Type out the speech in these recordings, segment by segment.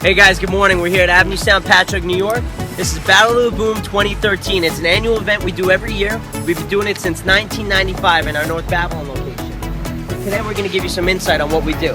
Hey guys, good morning. We're here at Avenue Sound, Patchogue, New York. This is Battle of the Boom 2013. It's an annual event we do every year. We've been doing it since 1995 in our North Babylon location. Today we're going to give you some insight on what we do.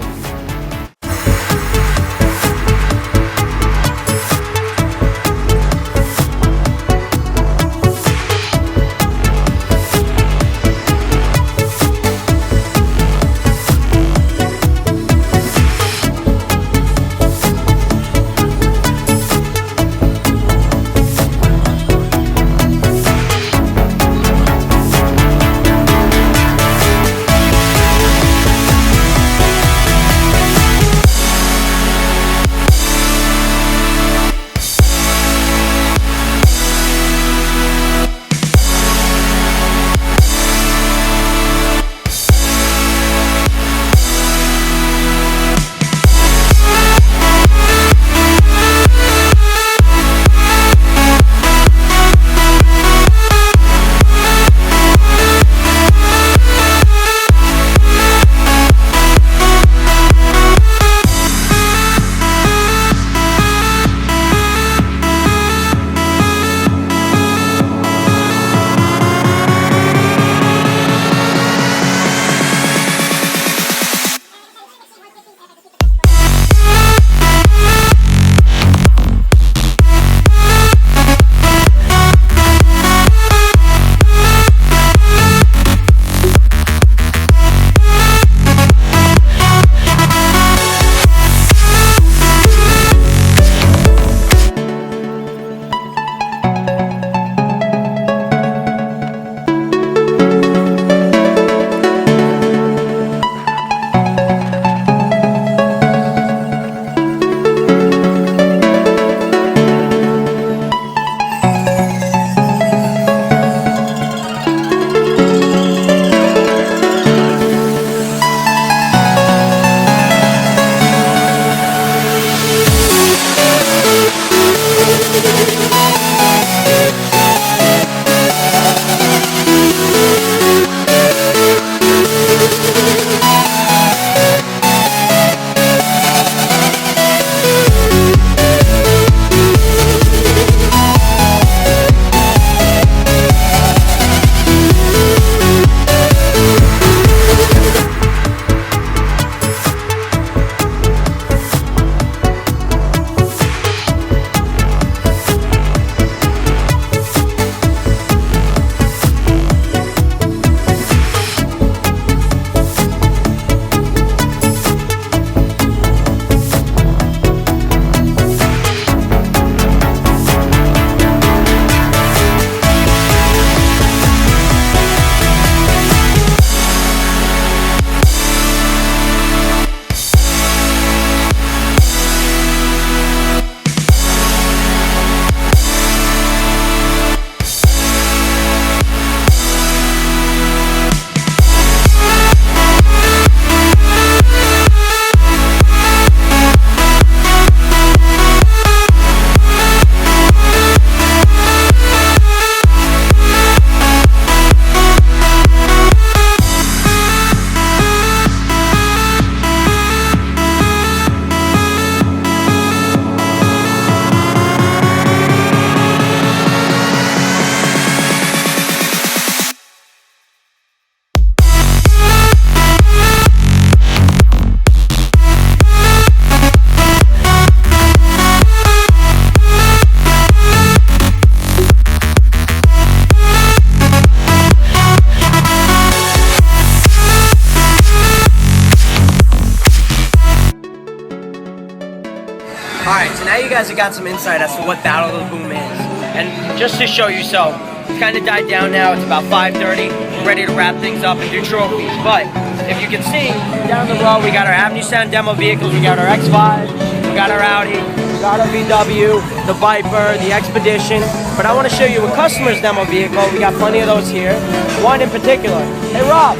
Alright, so now you guys have got some insight as to what Battle of the Boom is. And just to show you, so it's kind of died down now. It's about 5:30. We're ready to wrap things up and do trophies. But if you can see, down the road we got our Avenue Sound demo vehicles. We got our X5, we got our Audi, we got our VW, the Viper, the Expedition. But I want to show you a customer's demo vehicle. We got plenty of those here. One in particular. Hey Rob.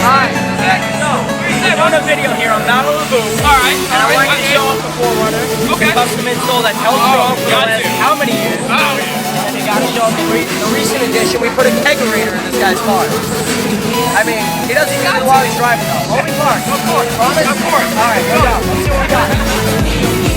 Hi. We're doing a video here on Battle of the Boom. Alright. And I want you to show off the 4Runner. Okay. The custom install that helps you off for the last how many years? Oh, yeah. And you gotta show off the recent edition. We put a kegerator in this guy's car. I mean, he doesn't use it while he's driving though. Only park. Of course. Promise? Of course. Alright, go down. Let's see what we got.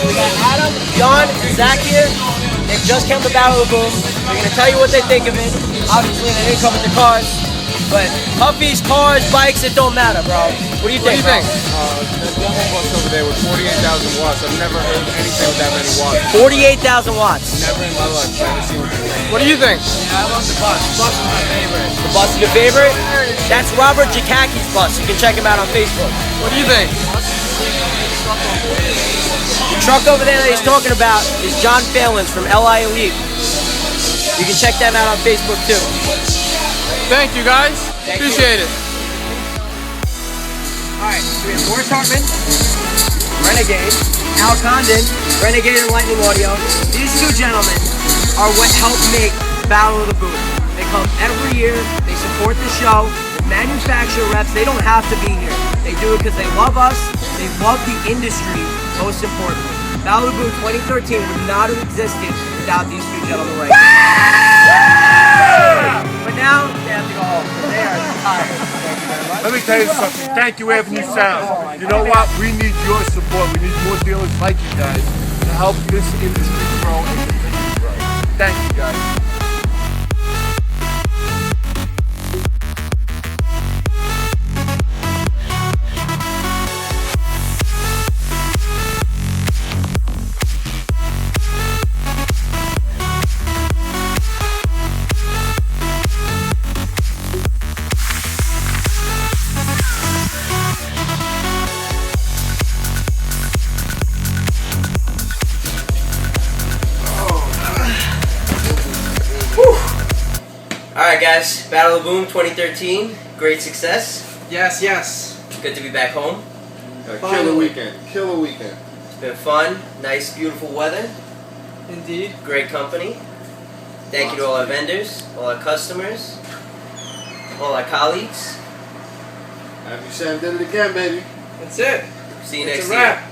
We got Adam, John, and Zach here. They just came to Battle of the Boom. They're going to tell you what they think of it. Obviously, they didn't come with the cars. But Huffy's, cars, bikes, it don't matter, bro. What do you think? That demo bus over there with 48,000 watts. I've never heard anything with that many watts. 48,000 watts. Never in my life. Never seen one. What do you think? Yeah, I love the bus. The bus is my favorite. The bus is your favorite? That's Robert Jakaki's bus. You can check him out on Facebook. What do you think? The truck over there that he's talking about is John Phelan's from LI Elite. You can check them out on Facebook too. Thank you, guys. Thank Appreciate it. Alright, so we have Morris Hartman, Renegade, Al Condon, Renegade and Lightning Audio. These two gentlemen are what helped make Battle of the Boom. They come every year, they support the show. The manufacturer reps, they don't have to be here. They do it because they love us, they love the industry, most importantly. Battle of the Boom 2013 would not have existed without these two gentlemen right here. But now, they have to go home. They are tired. Thank you very much. Let me tell you something. Thank you, Avenue Sound. You know what? We need your support. We need more dealers like you guys to help this industry grow and continue to grow. Thank you, guys. Alright guys, Battle of the Boom 2013, great success. Yes, yes. Good to be back home. Killer weekend. Killer weekend. It's been fun, nice beautiful weather, Indeed. great company. Thank you to all our vendors, all our customers, all our colleagues. Avenue Sound did it again, baby. That's it. See you It's next a year. wrap.